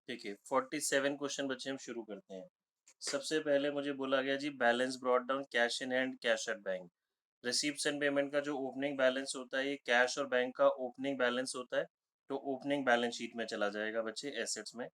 देखिए 47 क्वेश्चन बच्चे हम शुरू करते हैं। सबसे पहले मुझे बोला गया जी balance brought down cash in hand cash at bank. Receipts and payment का जो ओपनिंग बैलेंस होता है ये कैश और बैंक का ओपनिंग बैलेंस होता है, तो ओपनिंग बैलेंस शीट में चला जाएगा बच्चे एसेट्स में।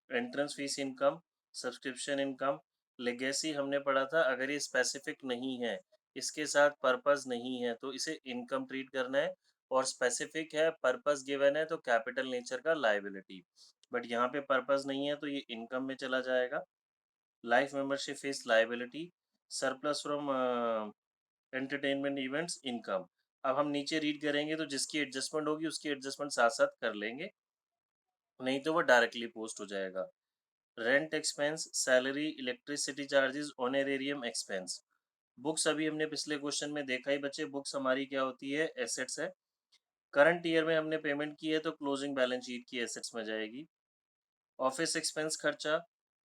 Entrance fees income, subscription income, legacy हमने पढ़ा था, अगर ये स्पेसिफिक नहीं है, इसके साथ पर्पस नहीं है तो इसे इनकम ट्रीट करना है, और स्पेसिफिक है, पर्पस गिवन है तो कैपिटल नेचर का लायबिलिटी। बट यहाँ पे पर्पस नहीं है तो ये इनकम में चला जाएगा। Life membership fees liability, surplus from entertainment events income. अब हम नीचे रीड करेंगे तो जिसकी एडजस्टमेंट होगी उसकी एडजस्टमेंट साथ साथ कर लेंगे, नहीं तो वो डायरेक्टली पोस्ट हो जाएगा। Rent expense, salary, electricity charges, honorarium expense. Books अभी हमने पिछले क्वेश्चन में देखा ही बच्चे, बुक्स हमारी क्या होती है, एसेट्स है। करंट ईयर में हमने पेमेंट की है तो क्लोजिंग बैलेंस शीट की एसेट्स में जाएगी। ऑफिस एक्सपेंस खर्चा,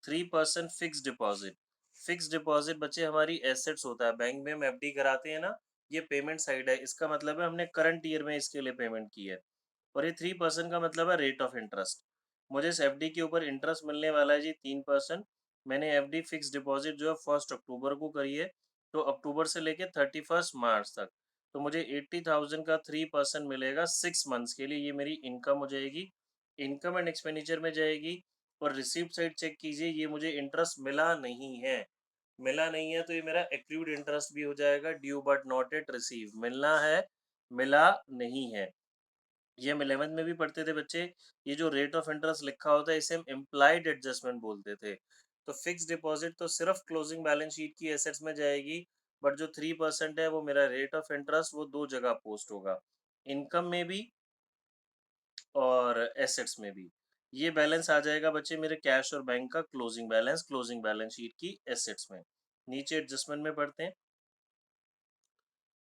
3% फिक्स डिपॉजिट। फिक्स डिपॉजिट बच्चे हमारी एसेट्स होता है, बैंक में हम एफडी कराते हैं ना, ये पेमेंट साइड है, इसका मतलब है हमने करंट ईयर में इसके लिए पेमेंट की है। और ये 3% का मतलब है रेट ऑफ इंटरेस्ट। मुझे इस एफडी के ऊपर इंटरेस्ट मिलने वाला है जी 3%। मैंने एफडी फिक्स डिपॉजिट जो है 1 अक्टूबर को करी है, तो अक्टूबर से लेके 31 मार्च तक, तो मुझे 80,000 का 3% मिलेगा 6 मंथ्स के लिए, ये मेरी इनकम हो जाएगी। इनकम एंड एक्सपेंडिचर में जाएगी। और रिसीप्ट साइड चेक कीजिए, ये मुझे इंटरेस्ट मिला नहीं है। मिला नहीं है तो ये मेरा एक्रूड इंटरेस्ट भी हो जाएगा, due but not at receive. मिलना है, मिला नहीं है। ये हम 11th में भी पढ़ते थे बच्चे, ये जो रेट ऑफ इंटरेस्ट लिखा होता है इसे हम इम्प्लाइड एडजस्टमेंट बोलते थे। तो फिक्स डिपॉजिट तो सिर्फ क्लोजिंग बैलेंस शीट की एसेट्स में जाएगी, बट जो 3% है वो मेरा रेट ऑफ इंटरेस्ट, वो दो जगह पोस्ट होगा, इनकम में भी और एसेट्स में भी। ये बैलेंस आ जाएगा बच्चे मेरे कैश और बैंक का closing balance, closing balance sheet की एसेट्स में। नीचे एडजस्टमेंट में पढ़ते हैं।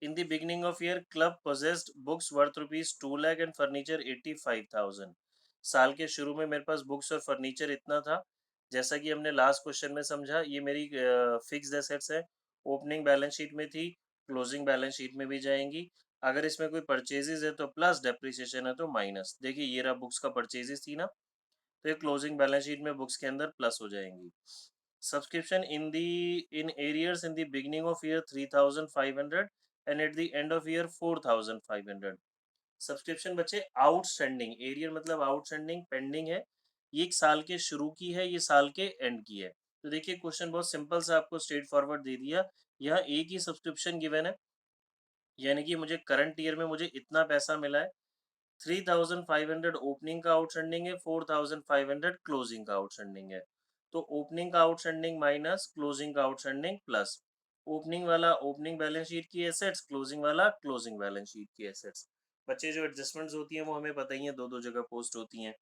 In the beginning of year club possessed books worth ₹2 lakh and furniture 85,000। साल के शुरू में मेरे पास बुक्स और फर्नीचर इतना था। जैसा कि हमने लास्ट क्वेश्चन में समझा, ये मेरी फिक्स्ड एसेट्स है, ओपनिंग बैलेंस शीट में थी, क्लोजिंग बैलेंस शीट में भी जाएंगी। अगर इसमें कोई परचेजेस है तो प्लस, डेप्रिसिएशन है तो माइनस। देखिए ये रहा बुक्स का परचेजेस थी ना, तो ये क्लोजिंग बैलेंस शीट में बुक्स के अंदर प्लस हो जाएंगी। Subscription in arrears in the beginning of year 3,500 and at the end of year 4,500। Subscription बच्चे आउटस्टैंडिंग, एरियर मतलब आउटस्टैंडिंग, पेंडिंग है, ये एक साल के शुरू की है, ये साल के एंड की है। तो देखिए क्वेश्चन बहुत सिंपल सा आपको स्ट्रेट फॉरवर्ड दे दिया। यहाँ एक ही सब्सक्रिप्शन गिवन है, यानी कि मुझे करंट ईयर में मुझे इतना पैसा मिला है। 3,500 ओपनिंग का आउटस्टैंडिंग है, 4,500 क्लोजिंग का आउटस्टैंडिंग है। तो ओपनिंग का आउटस्टैंडिंग माइनस क्लोजिंग का आउटस्टैंडिंग प्लस। ओपनिंग वाला ओपनिंग बैलेंस शीट की एसेट्स, क्लोजिंग वाला क्लोजिंग बैलेंस शीट की एसेट्स। बच्चे जो एडजस्टमेंट्स होती हैं वो हमें पता ही है, दो दो जगह पोस्ट होती हैं।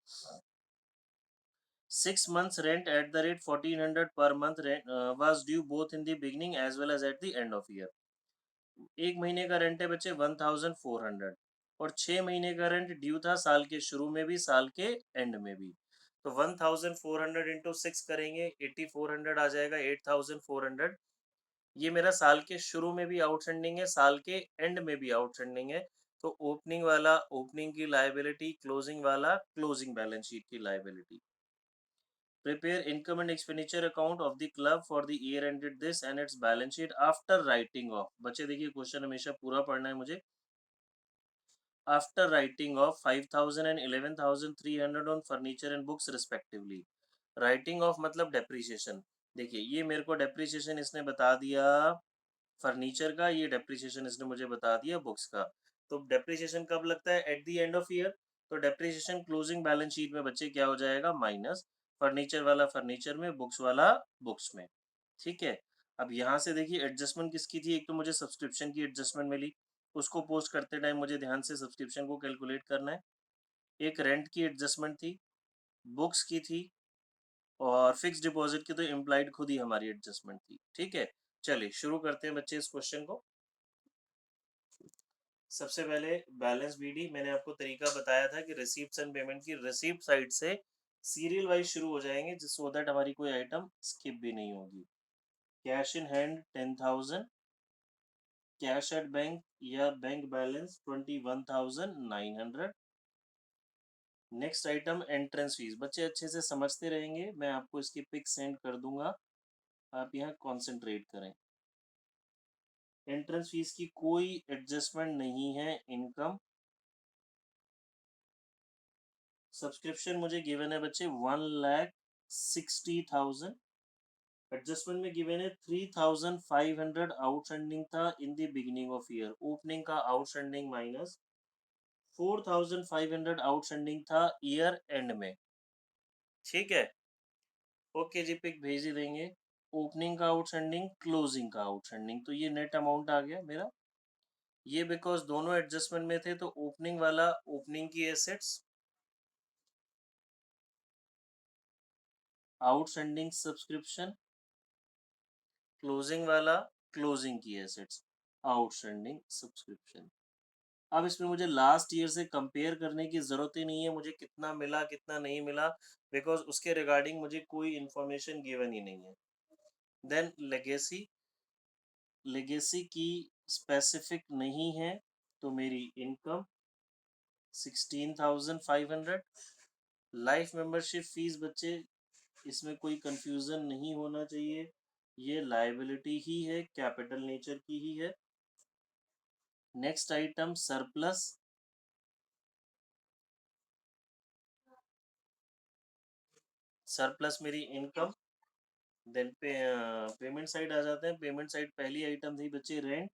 6 months rent at the rate 1,400 per month rent was due both in the beginning as well as at the end of year। एक महीने का रेंट है बच्चे 1,400, और 6 महीने का रेंट ड्यू था साल के शुरू में भी साल के एंड में भी। तो 1,400 इंटू 6 करेंगे, 8,400 आ जाएगा, 8,400। ये मेरा साल के शुरू में भी आउटस्टैंडिंग है, साल के एंड में भी आउटस्टैंडिंग है। तो ओपनिंग वाला ओपनिंग की लायबिलिटी, क्लोजिंग वाला क्लोजिंग बैलेंस शीट की liability. Prepare income and expenditure account of the club for the year ended this and it's balance sheet after writing of. बच्चे देखिए क्वेश्चन हमेशा पूरा पढ़ना है मुझे। After writing of 5,000 and 11,300 on furniture and books respectively. Writing of मतलब depreciation. देखिए ये मेरे को डेप्रीशिएशन इसने बता दिया फर्नीचर का, ये डेप्रीशिएशन इसने मुझे बता दिया बुक्स का। तो डेप्रीशिएशन कब लगता है, at the end of year. तो डेप्रीशिएशन क्लोजिंग बैलेंस शीट में बच्चे क्या हो जाएगा, माइनस। फर्नीचर वाला फर्नीचर में, बुक्स वाला बुक्स में। ठीक है। अब यहाँ से देखिए एडजस्टमेंट किसकी थी, एक तो मुझे सब्सक्रिप्शन की एडजस्टमेंट मिली, उसको पोस्ट करते टाइम मुझे ध्यान से सब्सक्रिप्शन को कैलकुलेट करना है। एक रेंट की एडजस्टमेंट थी, बुक्स की थी, और फिक्स डिपॉजिट की तो इम्प्लाइड खुद ही हमारी एडजस्टमेंट थी। ठीक है, चलिए शुरू करते हैं बच्चे इस क्वेश्चन को। सबसे पहले बैलेंस बीडी, मैंने आपको तरीका बताया था कि रिसीप्ट्स एंड पेमेंट की रिसीप्ट साइड से सीरियल वाइज शुरू हो जाएंगे, जिस सो दैट हमारी कोई आइटम स्किप भी नहीं होगी। Cash in hand 10,000, cash at bank या bank balance 21,900, next item entrance fees. बच्चे अच्छे से समझते रहेंगे, मैं आपको इसकी पिक सेंड कर दूंगा, आप यहाँ कॉन्सेंट्रेट करें। एंट्रेंस फीस की कोई एडजस्टमेंट नहीं है। इनकम सब्सक्रिप्शन मुझे गिवन है बच्चे 1,60,000। एडजस्टमेंट में गिवन है 3,500 आउटस्टैंडिंग था in the beginning of year. Opening का आउटस्टैंडिंग माइनस 4,500 आउटस्टैंडिंग था ईयर एंड में। ठीक है, ओके जी, पिक भेज ही देंगे। ओपनिंग का आउटस्टैंडिंग, क्लोजिंग का आउटस्टैंडिंग, तो ये नेट अमाउंट आ गया मेरा। ये बिकॉज दोनों एडजस्टमेंट में थे, तो ओपनिंग वाला ओपनिंग की एसेट्स, आउटस्टैंडिंग सब्सक्रिप्शन, क्लोजिंग वाला क्लोजिंग की एसेट्स, आउटस्टैंडिंग सब्सक्रिप्शन। अब इसमें मुझे लास्ट ईयर से कंपेयर करने की जरूरत ही नहीं है, मुझे कितना मिला कितना नहीं मिला, बिकॉज उसके रिगार्डिंग मुझे कोई इंफॉर्मेशन गिवन ही नहीं है। देन लेगेसी, लेगेसी की स्पेसिफिक नहीं है, तो मेरी इनकम 16,500। लाइफ मेंबरशिप फीस बच्चे, इसमें कोई कंफ्यूजन नहीं होना चाहिए, ये लायबिलिटी ही है, कैपिटल नेचर की ही है। नेक्स्ट आइटम सरप्लस, सरप्लस मेरी इनकम। देन पेमेंट साइड आ जाते हैं। पेमेंट साइड पहली आइटम थी बच्चे रेंट।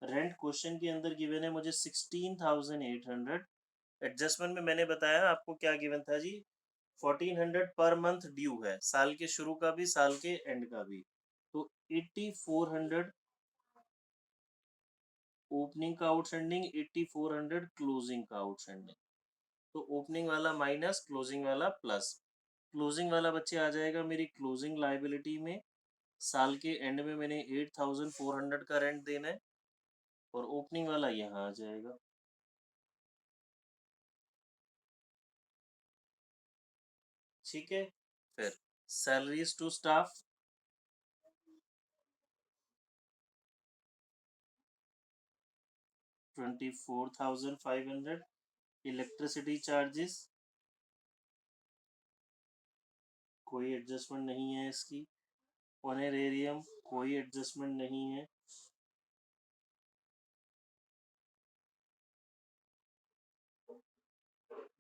रेंट क्वेश्चन के अंदर गिवन है मुझे 16,800। एडजस्टमेंट में मैंने बताया आपको क्या गिवन था जी, 1,400 पर मंथ ड्यू है, साल के शुरू का भी साल के एंड का भी। तो 8,400 ओपनिंग का आउटस्टैंडिंग, 8,400 क्लोजिंग का आउटस्टैंडिंग। तो ओपनिंग वाला माइनस, क्लोजिंग वाला प्लस। क्लोजिंग वाला बच्चे आ जाएगा मेरी क्लोजिंग लाइबिलिटी में। साल के एंड में मैंने 8,400 का रेंट देना है, और ओपनिंग वाला यहाँ आ जाएगा। ठीक है, फिर salaries to staff, 24,500। Electricity charges, कोई एडजस्टमेंट नहीं है इसकी। ऑनरेरियम, कोई एडजस्टमेंट नहीं है।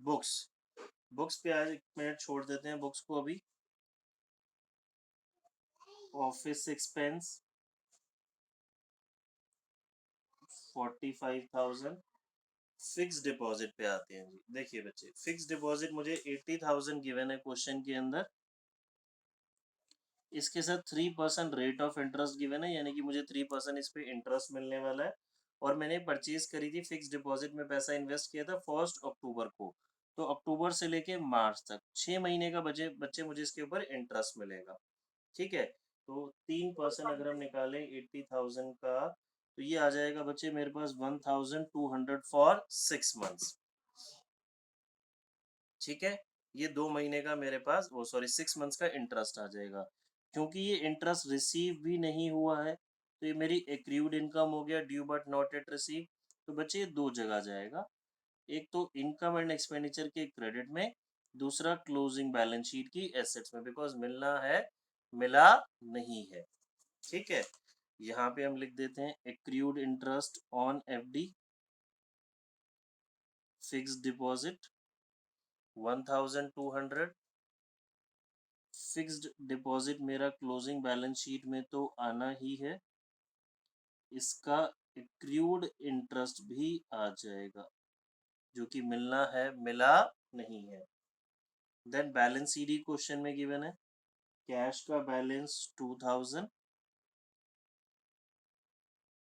बुक्स, बुक्स पे आज एक मिनट छोड़ देते हैं बुक्स को अभी। Office expense 45,000। फिक्स डिपॉजिट पे आते हैं जी। देखिए बच्चे, फिक्स डिपॉजिट मुझे 80,000 गिवन है क्वेश्चन के अंदर। इसके साथ 3% रेट ऑफ इंटरेस्ट गिवन है, यानी कि मुझे 3% इस पे इंटरेस्ट मिलने वाला है। और मैंने परचेज करी थी फिक्स डिपॉजिट में, पैसा इन्वेस्ट किया था 1 अक्टूबर को। तो अक्टूबर से लेके मार्च तक 6 महीने का बच्चे मुझे इसके ऊपर इंटरेस्ट मिलेगा। ठीक है, तो 3% अगर हम निकालें 80,000 का, तो ये आ जाएगा बच्चे मेरे पास 1,200 फॉर 6 मंथ्स। ठीक है, ये 2 महीने का मेरे पास, वो सॉरी 6 मंथ्स का इंटरेस्ट आ जाएगा। क्योंकि ये इंटरेस्ट रिसीव भी नहीं हुआ है, तो ये मेरी एक्रूड इनकम हो गया, due but not at receive. तो बच्चे ये दो जगह जाएगा, एक तो इनकम एंड एक्सपेंडिचर के क्रेडिट में, दूसरा क्लोजिंग बैलेंस शीट की एसेट्स में, बिकॉज मिलना है, मिला नहीं है। ठीक है, यहाँ पे हम लिख देते हैं accrued interest on FD, fixed deposit 1,200। Fixed deposit मेरा क्लोजिंग बैलेंस शीट में तो आना ही है, इसका एक्रूड इंटरेस्ट भी आ जाएगा, जो कि मिलना है, मिला नहीं है। देन बैलेंस सीडी क्वेश्चन में गिवन है, कैश का बैलेंस 2,000,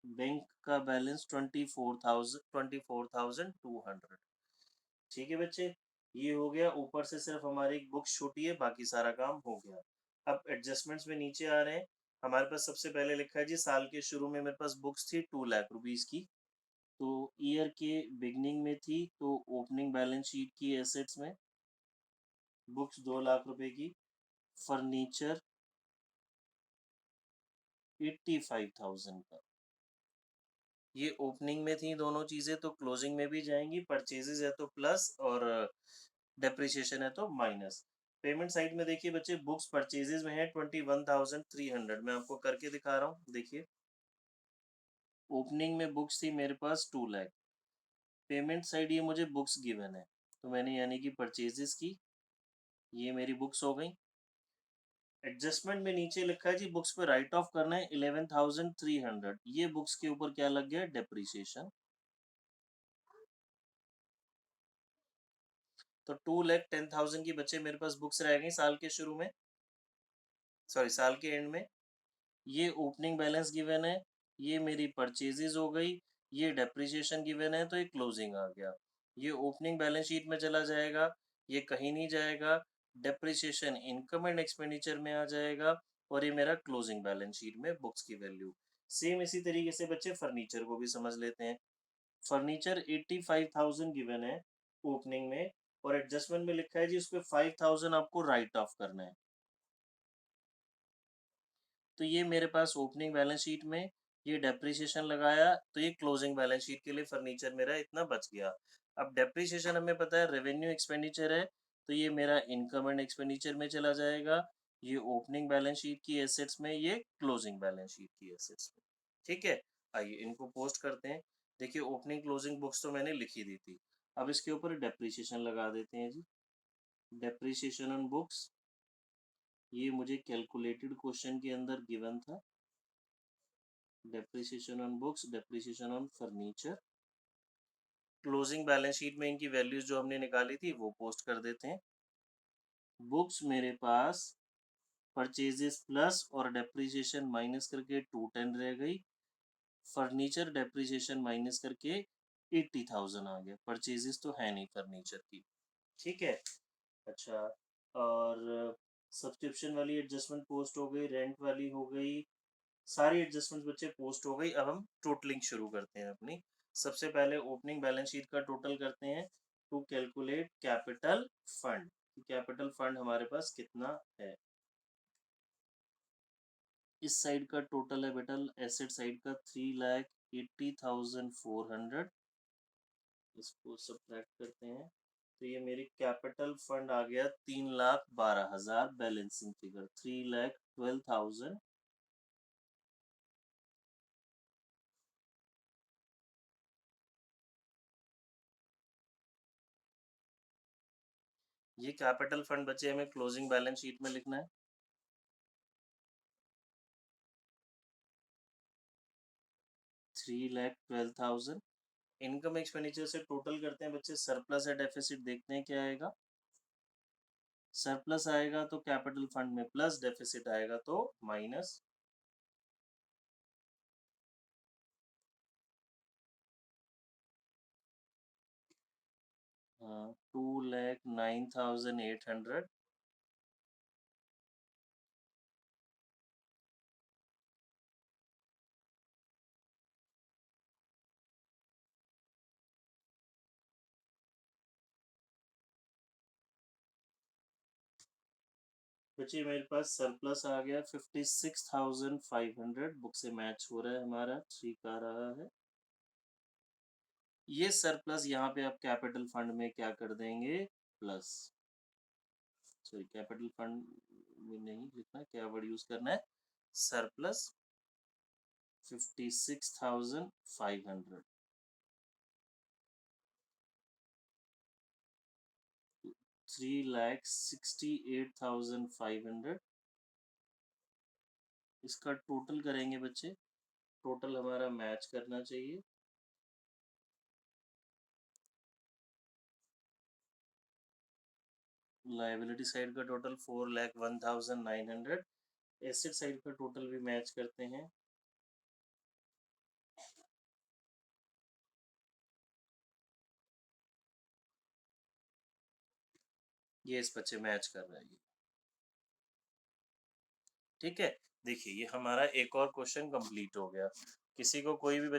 बैंक का बैलेंस 24,200। ठीक है बच्चे, ये हो गया। ऊपर से सिर्फ हमारी एक बुक छोटी है, बाकी सारा काम हो गया। अब एडजस्टमेंट्स में नीचे आ रहे हैं। हमारे पास सबसे पहले लिखा है जी, साल के शुरू में मेरे पास बुक्स थी 2 लाख रुपीज की, तो ईयर के बिगनिंग में थी, तो ओपनिंग बैलेंस शीट की एसेट्स में बुक्स 2 लाख रुपए की, फर्नीचर 85,000 का, ये ओपनिंग में थी दोनों चीजें, तो क्लोजिंग में भी जाएंगी। परचेजेस है तो प्लस और डेप्रिसिएशन है तो माइनस। पेमेंट साइड में देखिए बच्चे, बुक्स परचेजेस में है 21,300। मैं आपको करके दिखा रहा हूँ, देखिए ओपनिंग में बुक्स थी मेरे पास 2 लाख। पेमेंट साइड ये मुझे बुक्स गिवन है, तो मैंने यानी कि परचेजेस की, ये मेरी बुक्स हो गई। एडजस्टमेंट में नीचे लिखा है जी बुक्स पे राइट ऑफ करना है 11,300। ये बुक्स के ऊपर क्या लग गया, डेप्रिसिएशन। तो 2,10,000 की बच्चे मेरे पास बुक्स रह गई साल के शुरू में, सॉरी साल के एंड में। ये ओपनिंग बैलेंस गिवन है, ये मेरी परचेजेज हो गई, ये डेप्रिसिएशन गिवन है, तो ये क्लोजिंग आ गया। ये ओपनिंग बैलेंस शीट में चला जाएगा, ये कहीं नहीं जाएगा। डेप्रिसिएशन इनकम एंड एक्सपेंडिचर में आ जाएगा, और ये मेरा क्लोजिंग बैलेंस शीट में बुक्स की वैल्यू। सेम इसी तरीके से बच्चे फर्नीचर को भी समझ लेते हैं। फर्नीचर 85,000 गिवन है ओपनिंग में, और एडजस्टमेंट में लिखा है जी उस पर 5,000 आपको राइट ऑफ करना है। तो ये मेरे पास ओपनिंग बैलेंस शीट में ये डेप्रिसिएशन लगाया, तो ये क्लोजिंग बैलेंस शीट के लिए फर्नीचर मेरा इतना बच गया। अब डेप्रिसिएशन हमें पता है रेवेन्यू एक्सपेंडिचर है, तो ये मेरा इनकम एंड एक्सपेंडिचर में चला जाएगा। ये ओपनिंग बैलेंस शीट की एसेट्स में, ये क्लोजिंग बैलेंस शीट की एसेट्स में। ठीक है, आइए इनको पोस्ट करते हैं। देखिए ओपनिंग क्लोजिंग बुक्स तो मैंने लिखी दी थी, अब इसके ऊपर डेप्रिसिएशन लगा देते हैं जी। डेप्रिसिएशन ऑन बुक्स, ये मुझे कैलकुलेटेड क्वेश्चन के अंदर गिवन था। Depreciation on books, depreciation on furniture. Closing balance sheet में इनकी वैल्यूज जो हमने निकाली थी वो पोस्ट कर देते हैं। बुक्स मेरे पास परचेजेस प्लस और डेप्रिसिएशन माइनस करके 210 रह गई। फर्नीचर डेप्रिसिएशन माइनस करके 80,000 आ गया। परचेजेस तो है नहीं फर्नीचर की, ठीक है। अच्छा, और सब्सक्रिप्शन वाली एडजस्टमेंट पोस्ट हो गई, रेंट वाली हो गई, सारी एडजस्टमेंट्स बच्चे पोस्ट हो गई। अब हम टोटलिंग शुरू करते हैं अपनी। सबसे पहले ओपनिंग बैलेंस शीट का टोटल करते हैं to calculate capital fund. Capital fund हमारे पास कितना है। इस साइड का टोटल है बेटा, एसेट साइड का 3,80,400। इसको सब्ट्रैक्ट करते हैं, तो ये मेरी कैपिटल फंड आ गया 3,12,000। Balancing figure 3,12,000। ये कैपिटल फंड बचे हमें क्लोजिंग बैलेंस शीट में लिखना है। 3,12,000। इनकम एक्सपेंडिचर से टोटल करते हैं बच्चे, सरप्लस या डेफिसिट देखते हैं क्या आएगा। सरप्लस आएगा तो कैपिटल फंड में प्लस, डेफिसिट आएगा तो माइनस। हाँ, 2,09,800। बच्चे मेरे पास सरप्लस आ गया 56,500। बुक से मैच हो रहा है हमारा, ठीक आ रहा है। ये सरप्लस यहाँ पे आप कैपिटल फंड में क्या कर देंगे, प्लस। सॉरी, कैपिटल फंड में नहीं लिखना, क्या वर्ड यूज करना है, सरप्लस 56,500। 3,68,500। इसका टोटल करेंगे बच्चे, टोटल हमारा मैच करना चाहिए। लाइबिलिटी साइड का टोटल 4,01,900। एसेट साइड का टोटल भी मैच करते हैं। ये इस बच्चे मैच कर रहा है ये, ठीक है। देखिए ये हमारा एक और क्वेश्चन कंप्लीट हो गया। किसी को कोई भी बच्चे